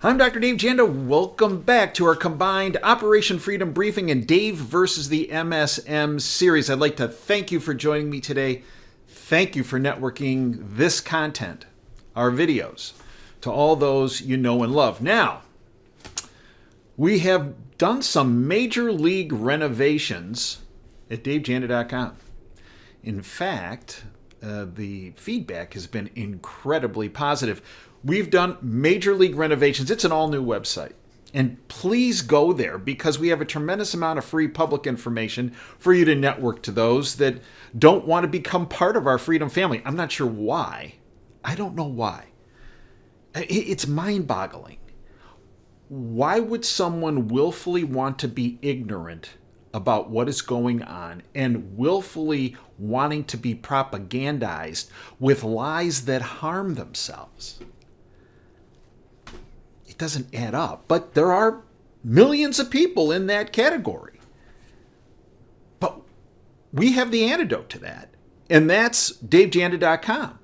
I'm Dr. Dave Janda. Welcome back to our combined Operation Freedom Briefing and Dave versus the MSM series. I'd like to thank you for joining me today. Thank you for networking this content, our videos, to all those you know and love. Now, we have done some major league renovations at davejanda.com. In fact, the feedback has been incredibly positive. We've done major league renovations. It's an all-new website. And please go there because we have a tremendous amount of free public information for you to network to those that don't want to become part of our freedom family. I'm not sure why. I don't know why. It's mind-boggling. Why would someone willfully want to be ignorant about what is going on and willfully wanting to be propagandized with lies that harm themselves? It doesn't add up, but there are millions of people in that category. But we have the antidote to that, and that's davejanda.com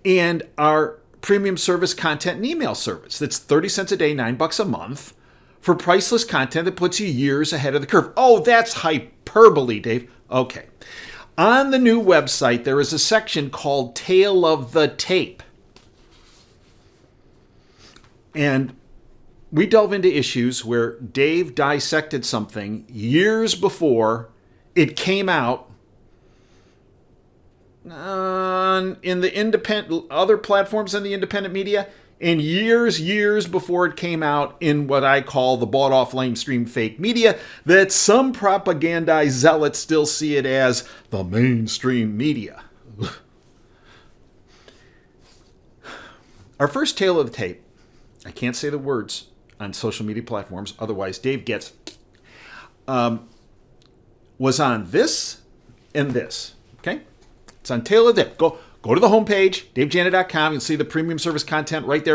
and our premium service content and email service. That's 30 cents a day, $9 a month for priceless content that puts you years ahead of the curve. Oh, that's hyperbole, Dave. Okay. On the new website, there is a section called Tale of the Tape. And we delve into issues where Dave dissected something years before it came out in the independent, other platforms in the independent media, and years before it came out in what I call the bought-off lamestream fake media that some propagandized zealots still see it as the mainstream media. Our first tale of the tape, I can't say the words on social media platforms, otherwise Dave gets, was on this and this, okay? It's on Tale of the Tape. Go to the homepage, davejanda.com. You'll see the premium service content right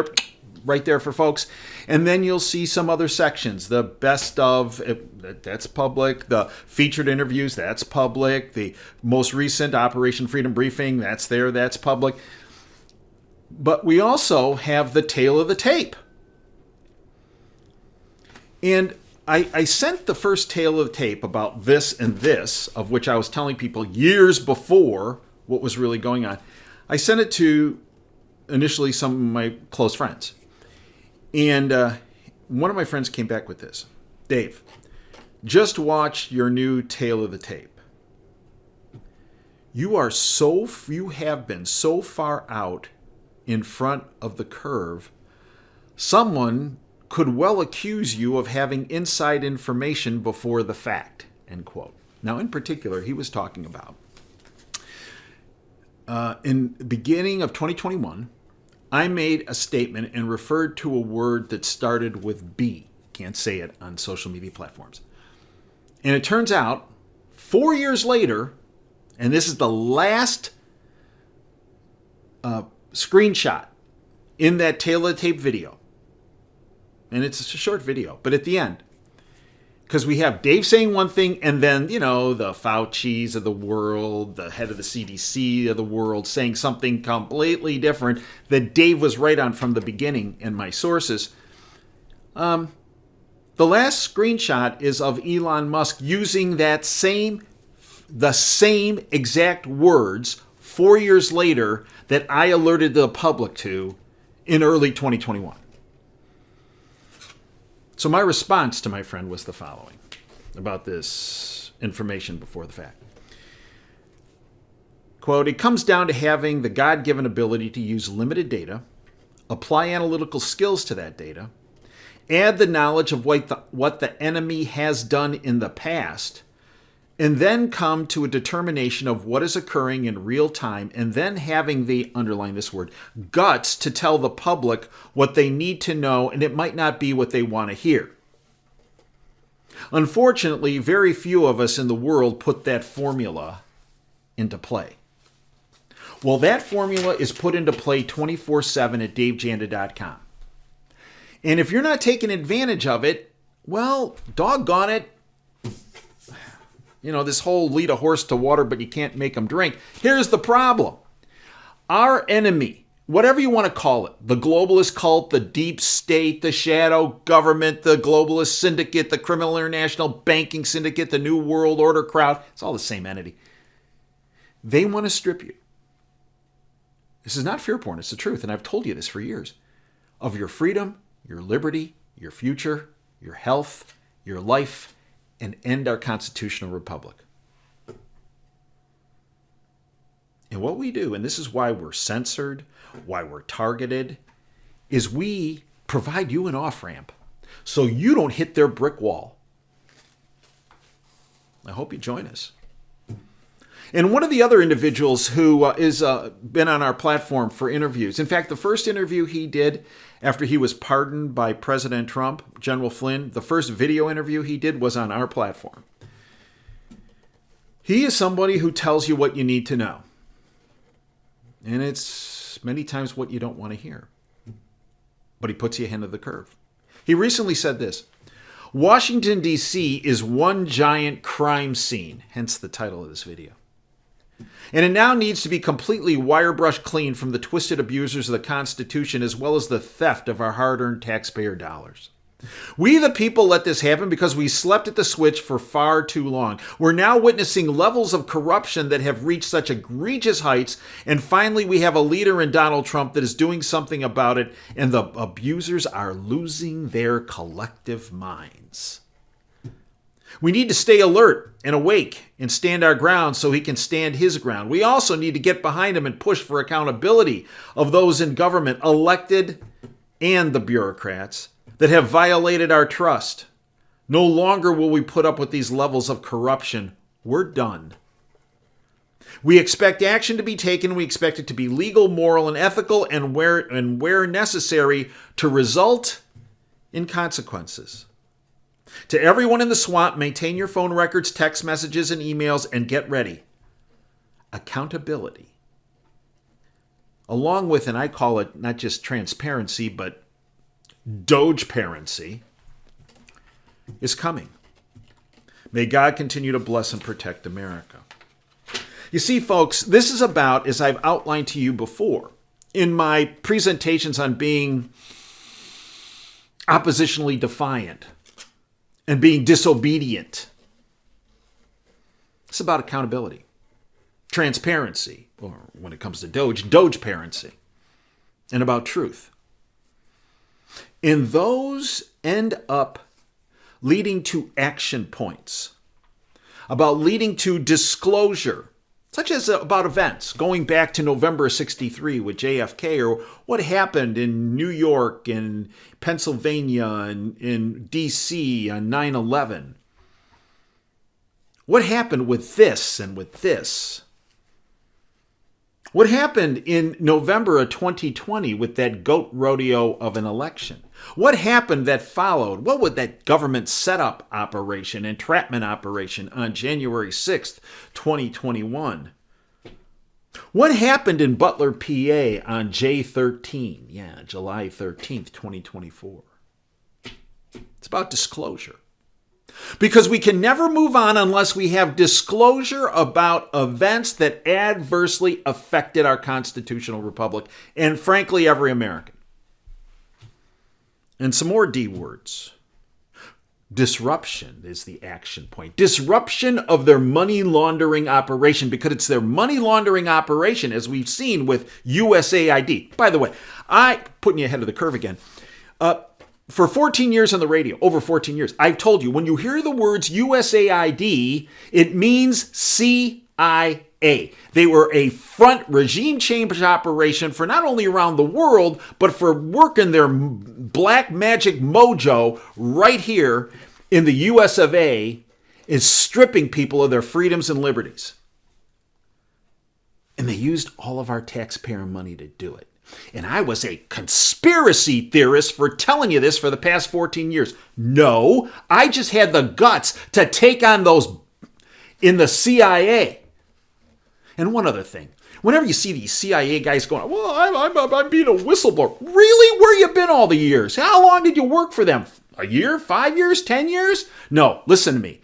there for folks. And then you'll see some other sections. The best of, that's public. The featured interviews, that's public. The most recent Operation Freedom Briefing, that's there, that's public. But we also have the Tale of the Tape. And I sent the first Tale of the Tape about this and this, of which I was telling people years before what was really going on. I sent it to initially some of my close friends. And one of my friends came back with this. Dave, just watch your new Tale of the Tape. You have been so far out in front of the curve, someone could well accuse you of having inside information before the fact, end quote. Now, in particular, he was talking about in the beginning of 2021, I made a statement and referred to a word that started with B. Can't say it on social media platforms. And it turns out, 4 years later, and this is the last screenshot in that Tale of the Tape video. And it's a short video, but at the end, because we have Dave saying one thing and then, the Fauci's of the world, the head of the CDC of the world saying something completely different that Dave was right on from the beginning in my sources. The last screenshot is of Elon Musk using the same exact words 4 years later that I alerted the public to in early 2021. So my response to my friend was the following about this information before the fact. Quote, it comes down to having the God-given ability to use limited data, apply analytical skills to that data, add the knowledge of what the enemy has done in the past, and then come to a determination of what is occurring in real time, and then having the, underline this word, guts to tell the public what they need to know, and it might not be what they want to hear. Unfortunately, very few of us in the world put that formula into play. Well, that formula is put into play 24/7 at davejanda.com. And if you're not taking advantage of it, well, doggone it. This whole lead a horse to water, but you can't make them drink. Here's the problem. Our enemy, whatever you want to call it, the globalist cult, the deep state, the shadow government, the globalist syndicate, the criminal international banking syndicate, the New World Order crowd, it's all the same entity. They want to strip you. This is not fear porn, it's the truth, and I've told you this for years, of your freedom, your liberty, your future, your health, your life, and end our constitutional republic. And what we do, and this is why we're censored, why we're targeted, is we provide you an off-ramp so you don't hit their brick wall. I hope you join us. And one of the other individuals who is been on our platform for interviews, in fact, the first interview he did after he was pardoned by President Trump, General Flynn, the first video interview he did was on our platform. He is somebody who tells you what you need to know. And it's many times what you don't want to hear. But he puts you ahead of the curve. He recently said this: Washington, D.C. is one giant crime scene, hence the title of this video. And it now needs to be completely wire-brush clean from the twisted abusers of the Constitution as well as the theft of our hard-earned taxpayer dollars. We, the people, let this happen because we slept at the switch for far too long. We're now witnessing levels of corruption that have reached such egregious heights, and finally we have a leader in Donald Trump that is doing something about it, and the abusers are losing their collective minds. We need to stay alert and awake and stand our ground so he can stand his ground. We also need to get behind him and push for accountability of those in government, elected and the bureaucrats, that have violated our trust. No longer will we put up with these levels of corruption. We're done. We expect action to be taken. We expect it to be legal, moral, and ethical, and where necessary, to result in consequences. To everyone in the swamp, maintain your phone records, text messages, and emails, and get ready. Accountability. Along with, and I call it not just transparency, but DOGE-parency, is coming. May God continue to bless and protect America. You see, folks, this is about, as I've outlined to you before, in my presentations on being oppositionally defiant and being disobedient. It's about accountability, transparency, or when it comes to DOGE-parency, and about truth. And those end up leading to action points, about leading to disclosure, such as about events going back to November of '63 with JFK, or what happened in New York and Pennsylvania and in D.C. on 9/11. What happened with this and with this? What happened in November of 2020 with that goat rodeo of an election? What happened that followed? What was that government setup operation, entrapment operation on January 6th, 2021? What happened in Butler, PA on J13? Yeah, July 13th, 2024. It's about disclosure. Because we can never move on unless we have disclosure about events that adversely affected our constitutional republic and, frankly, every American. And some more D words. Disruption is the action point. Disruption of their money laundering operation, because it's their money laundering operation, as we've seen with USAID. By the way, putting you ahead of the curve again. For 14 years on the radio, over 14 years, I've told you, when you hear the words USAID, it means CIA. They were a front regime change operation for not only around the world, but for working their black magic mojo right here in the US of A, is stripping people of their freedoms and liberties. And they used all of our taxpayer money to do it. And I was a conspiracy theorist for telling you this for the past 14 years. No, I just had the guts to take on those in the CIA. And one other thing. Whenever you see these CIA guys going, well, I'm being a whistleblower. Really? Where you been all the years? How long did you work for them? A year? 5 years? 10 years? No, listen to me.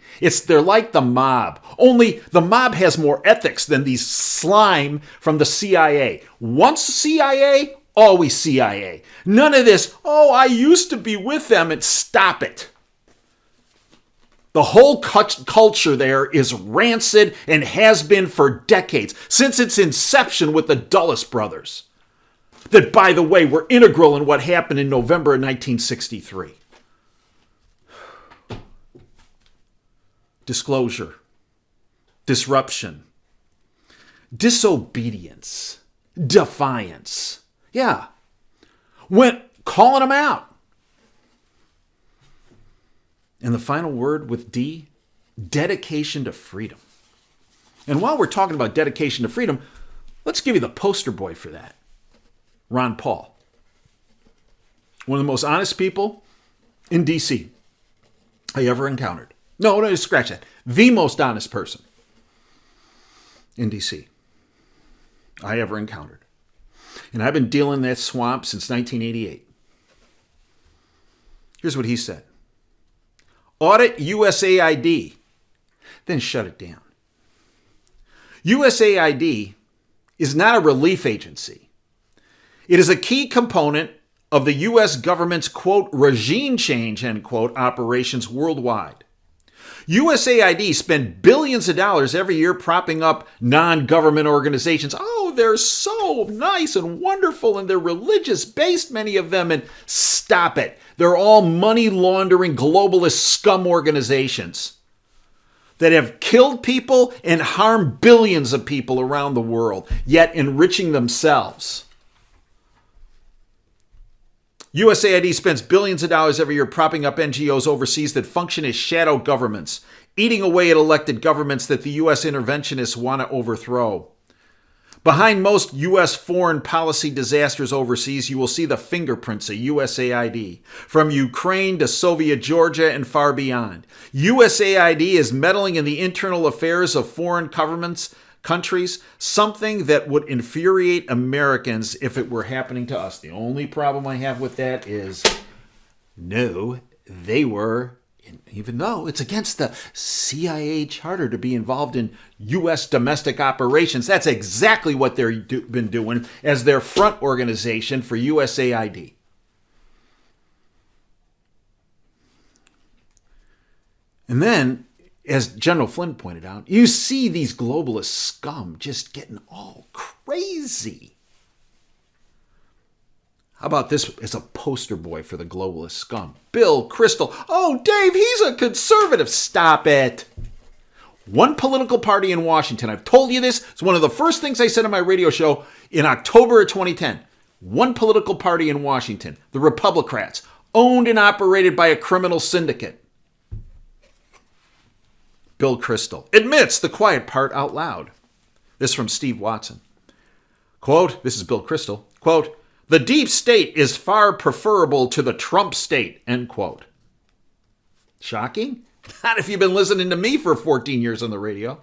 They're like the mob. Only the mob has more ethics than these slime from the CIA. Once CIA, always CIA. None of this, oh, I used to be with them, and stop it. The whole culture there is rancid and has been for decades, since its inception with the Dulles brothers. That, by the way, were integral in what happened in November of 1963. Disclosure, disruption, disobedience, defiance. Yeah. Went calling them out. And the final word with D, dedication to freedom. And while we're talking about dedication to freedom, let's give you the poster boy for that. Ron Paul. One of the most honest people in D.C. I ever encountered. No, scratch that. The most honest person in D.C. I ever encountered. And I've been dealing in that swamp since 1988. Here's what he said. Audit USAID, then shut it down. USAID is not a relief agency. It is a key component of the U.S. government's, quote, regime change, end quote, operations worldwide. USAID spend billions of dollars every year propping up non-government organizations. Oh, they're so nice and wonderful, and they're religious-based, many of them, and stop it. They're all money-laundering globalist scum organizations that have killed people and harmed billions of people around the world, yet enriching themselves. USAID spends billions of dollars every year propping up NGOs overseas that function as shadow governments, eating away at elected governments that the U.S. interventionists want to overthrow. Behind most U.S. foreign policy disasters overseas, you will see the fingerprints of USAID, from Ukraine to Soviet Georgia and far beyond. USAID is meddling in the internal affairs of foreign governments, countries, something that would infuriate Americans if it were happening to us. The only problem I have with that is, no, they were, even though it's against the CIA charter to be involved in U.S. domestic operations, that's exactly what they've been doing as their front organization for USAID. And then, as General Flynn pointed out, you see these globalist scum just getting all crazy. How about this as a poster boy for the globalist scum? Bill Kristol. Oh, Dave, he's a conservative. Stop it. One political party in Washington. I've told you this. It's one of the first things I said on my radio show in October of 2010. One political party in Washington, the Republicrats, owned and operated by a criminal syndicate. Bill Kristol admits the quiet part out loud. This from Steve Watson. Quote, this is Bill Kristol, quote, the deep state is far preferable to the Trump state, end quote. Shocking? Not if you've been listening to me for 14 years on the radio.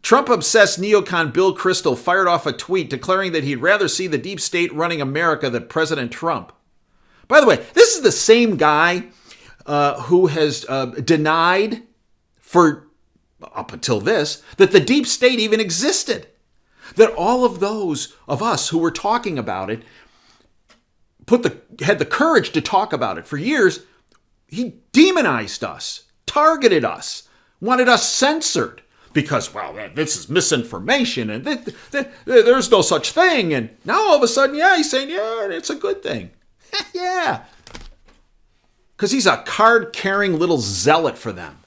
Trump-obsessed neocon Bill Kristol fired off a tweet declaring that he'd rather see the deep state running America than President Trump. By the way, this is the same guy who has denied for, up until this, that the deep state even existed. That all of those of us who were talking about it had the courage to talk about it for years. He demonized us, targeted us, wanted us censored because, well, this is misinformation and there's no such thing. And now all of a sudden, yeah, he's saying, yeah, it's a good thing. Yeah. Because he's a card-carrying little zealot for them.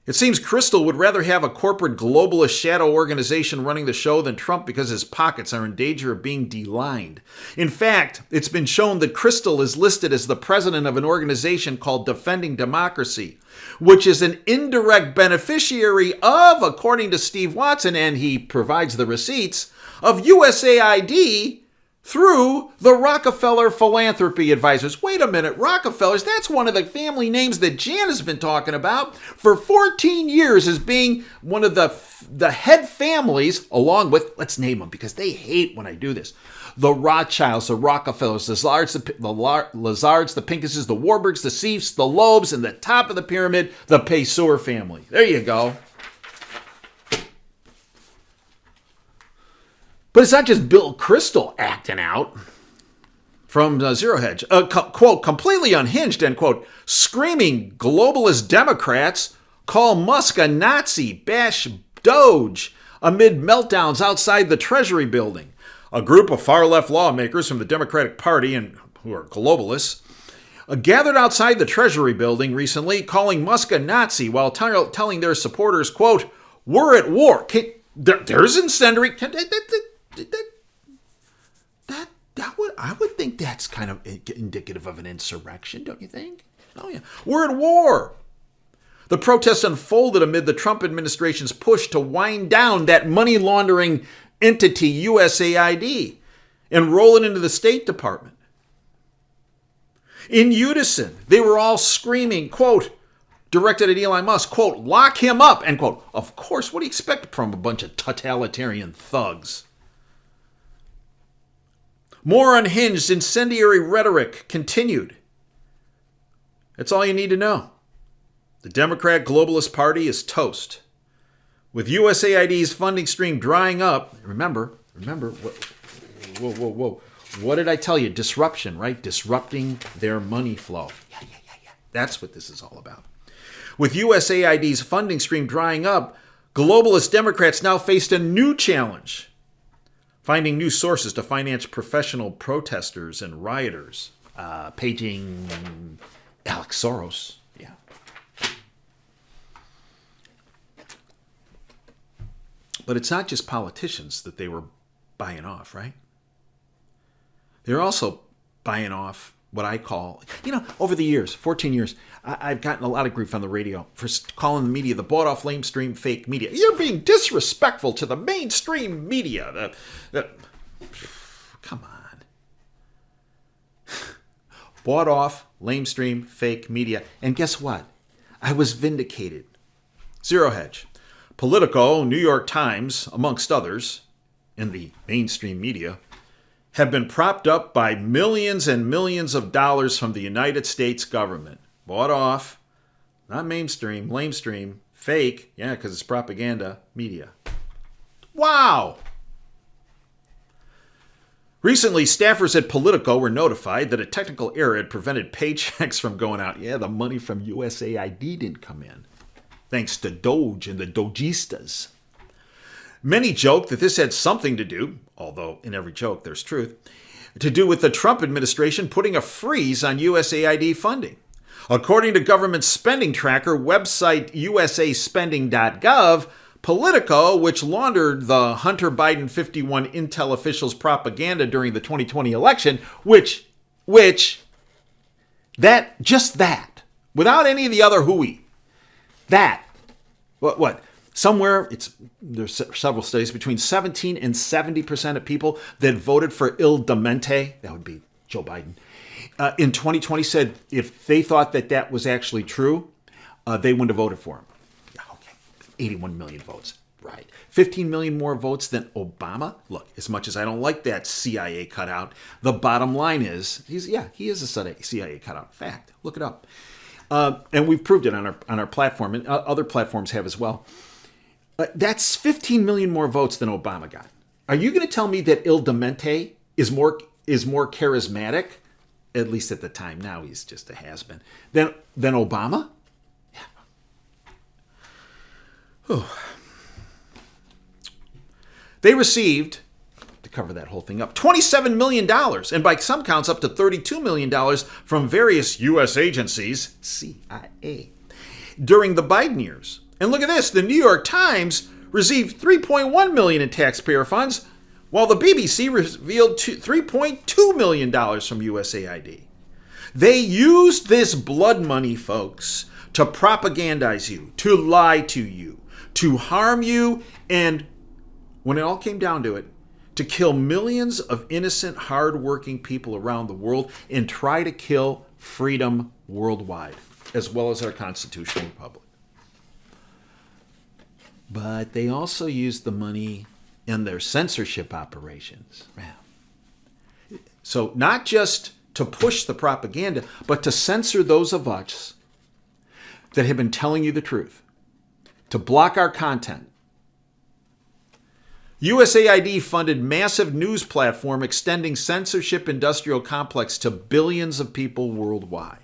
It seems Kristol would rather have a corporate globalist shadow organization running the show than Trump because his pockets are in danger of being delined. In fact, it's been shown that Kristol is listed as the president of an organization called Defending Democracy, which is an indirect beneficiary of, according to Steve Watson, and he provides the receipts, of USAID through the Rockefeller Philanthropy Advisors. Wait a minute, Rockefellers, that's one of the family names that Jan has been talking about for 14 years as being one of the head families, along with, let's name them because they hate when I do this, the Rothschilds, the Rockefellers, the Lazards, the Pinkuses, the Warburgs, the Seifs, the Loebs, and the top of the pyramid, the Pessoa family. There you go. But it's not just Bill Kristol acting out. From Zero Hedge, quote, completely unhinged, end quote, screaming globalist Democrats call Musk a Nazi, bash DOGE amid meltdowns outside the Treasury building. A group of far-left lawmakers from the Democratic Party, and who are globalists, gathered outside the Treasury building recently, calling Musk a Nazi while telling their supporters, quote, we're at war. There's incendiary... I would think that's kind of indicative of an insurrection, don't you think? Oh, yeah. We're at war. The protest unfolded amid the Trump administration's push to wind down that money laundering entity, USAID, and roll it into the State Department. In unison, they were all screaming, quote, directed at Elon Musk, quote, lock him up, end quote. Of course, what do you expect from a bunch of totalitarian thugs? More unhinged, incendiary rhetoric continued. That's all you need to know. The Democrat Globalist Party is toast. With USAID's funding stream drying up, remember, whoa. What did I tell you? Disruption, right? Disrupting their money flow. Yeah. That's what this is all about. With USAID's funding stream drying up, globalist Democrats now faced a new challenge. Finding new sources to finance professional protesters and rioters. Paging Alex Soros. Yeah. But it's not just politicians that they were buying off, right? They're also buying off what I call, over the years, 14 years, I've gotten a lot of grief on the radio for calling the media the bought-off, lamestream, fake media. You're being disrespectful to the mainstream media. Come on. Bought-off, lamestream, fake media. And guess what? I was vindicated. Zero Hedge. Politico, New York Times, amongst others, in the mainstream media, have been propped up by millions and millions of dollars from the United States government. Bought off, not mainstream, lamestream, fake, yeah, because it's propaganda, media. Wow! Recently, staffers at Politico were notified that a technical error had prevented paychecks from going out. Yeah, the money from USAID didn't come in, thanks to DOGE and the Dogistas. Many joke that this had something to do, although in every joke there's truth, to do with the Trump administration putting a freeze on USAID funding. According to government spending tracker website usaspending.gov, Politico, which laundered the Hunter Biden 51 intel officials' propaganda during the 2020 election, that, without any of the other hooey, somewhere, there's several studies, between 17 and 70% of people that voted for Il Demente, that would be Joe Biden, in 2020 said if they thought that was actually true, they wouldn't have voted for him. Okay, 81 million votes. Right. 15 million more votes than Obama. Look, as much as I don't like that CIA cutout, the bottom line is, he is a CIA cutout. Fact. Look it up. And we've proved it on our platform, and other platforms have as well. That's 15 million more votes than Obama got. Are you going to tell me that Il Demente is more charismatic, at least at the time, now he's just a has-been, than Obama? Yeah. Whew. They received, to cover that whole thing up, $27 million, and by some counts up to $32 million from various U.S. agencies, CIA, during the Biden years. And look at this, the New York Times received $3.1 million in taxpayer funds, while the BBC revealed $3.2 million from USAID. They used this blood money, folks, to propagandize you, to lie to you, to harm you, and when it all came down to it, to kill millions of innocent, hard-working people around the world and try to kill freedom worldwide, as well as our constitutional republic. But they also used the money in their censorship operations. Man. So not just to push the propaganda, but to censor those of us that have been telling you the truth, to block our content. USAID funded massive news platform extending censorship industrial complex to billions of people worldwide.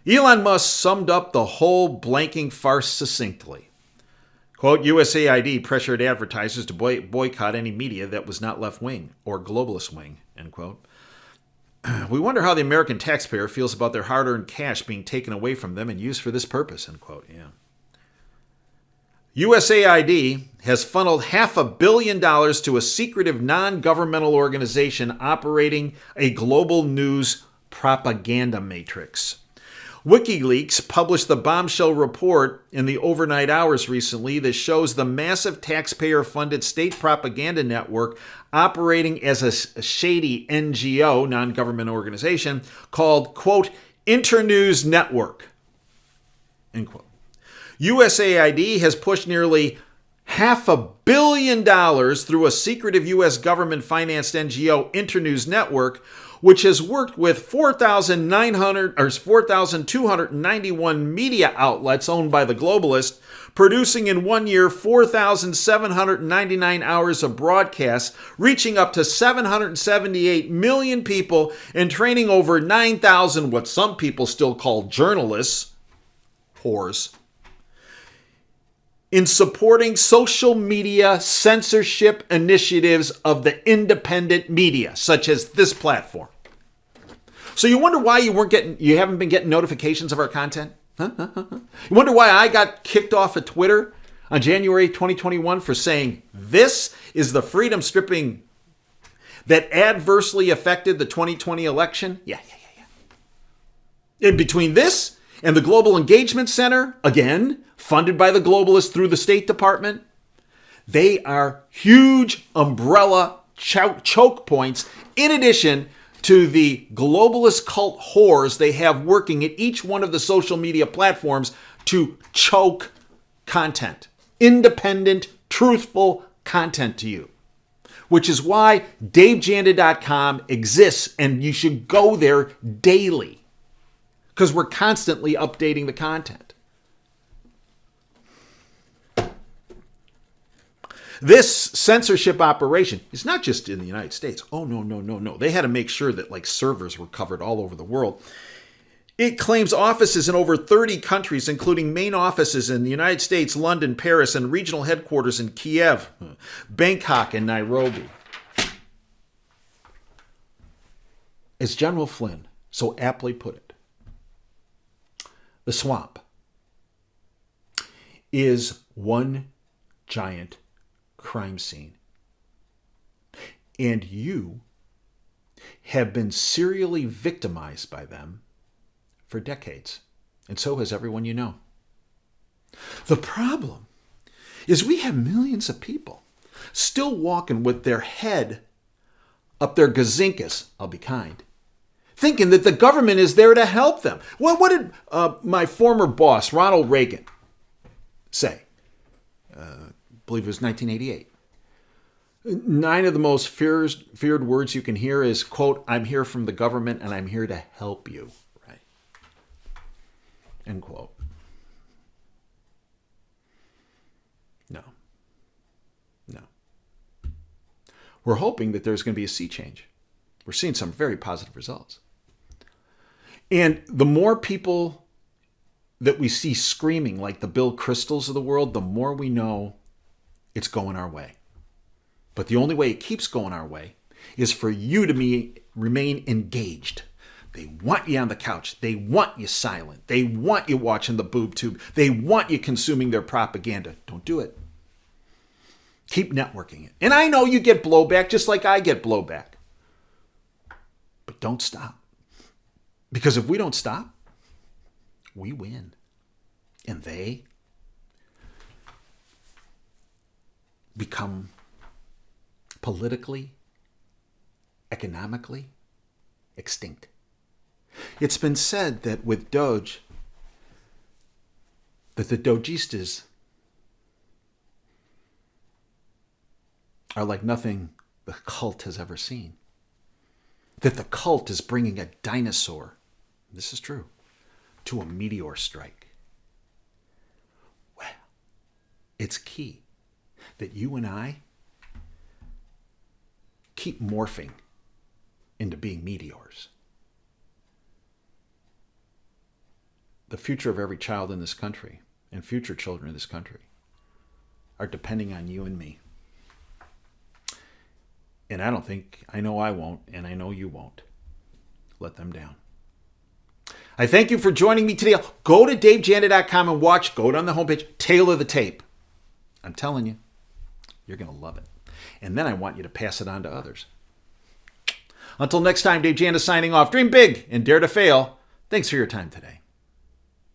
Elon Musk summed up the whole blanking farce succinctly. Quote, USAID pressured advertisers to boycott any media that was not left-wing or globalist wing, end quote. We wonder how the American taxpayer feels about their hard-earned cash being taken away from them and used for this purpose, end quote. Yeah. USAID has funneled $500 million to a secretive non-governmental organization operating a global news propaganda matrix. WikiLeaks published the bombshell report in the overnight hours recently that shows the massive taxpayer-funded state propaganda network operating as a shady NGO, non-government organization, called, quote, Internews Network, end quote. USAID has pushed nearly $500 million through a secretive U.S. government-financed NGO, Internews Network, which has worked with 4,291 media outlets owned by the globalists, producing in 1 year 4,799 hours of broadcasts, reaching up to 778 million people, and training over 9,000 what some people still call journalists, whores, in supporting social media censorship initiatives of the independent media, such as this platform. So you wonder why you haven't been getting notifications of our content? You wonder why I got kicked off of Twitter on January 2021 for saying this is the freedom stripping that adversely affected the 2020 election? Yeah. In between this and the Global Engagement Center, again, funded by the globalists through the State Department, they are huge umbrella choke points in addition to the globalist cult whores they have working at each one of the social media platforms to choke content, independent, truthful content to you, which is why DaveJanda.com exists, and you should go there daily because we're constantly updating the content. This censorship operation is not just in the United States. Oh, no. They had to make sure that servers were covered all over the world. It claims offices in over 30 countries, including main offices in the United States, London, Paris, and regional headquarters in Kiev, Bangkok, and Nairobi. As General Flynn so aptly put it, the swamp is one giant crime scene. And you have been serially victimized by them for decades. And so has everyone you know. The problem is we have millions of people still walking with their head up their gazinkas, I'll be kind, thinking that the government is there to help them. Well, what did my former boss, Ronald Reagan, say? I believe it was 1988. 9 of the most feared words you can hear is, quote, I'm here from the government and I'm here to help you, right? End quote. No. We're hoping that there's going to be a sea change. We're seeing some very positive results. And the more people that we see screaming like the Bill Cristols of the world, the more we know it's going our way. But the only way it keeps going our way is for you to remain engaged. They want you on the couch. They want you silent. They want you watching the boob tube. They want you consuming their propaganda. Don't do it. Keep networking it. And I know you get blowback just like I get blowback. But don't stop. Because if we don't stop, we win. And they become politically, economically extinct. It's been said that with DOGE, that the DOGistas are like nothing the cult has ever seen. that the cult is bringing a dinosaur, this is true, to a meteor strike. Well, it's key that you and I keep morphing into being meteors. The future of every child in this country and future children in this country are depending on you and me. And I know I won't, and I know you won't let them down. I thank you for joining me today. Go to davejanda.com and watch, go down the homepage, tailor the tape. I'm telling you, you're going to love it. And then I want you to pass it on to others. Until next time, Dave Janda signing off. Dream big and dare to fail. Thanks for your time today.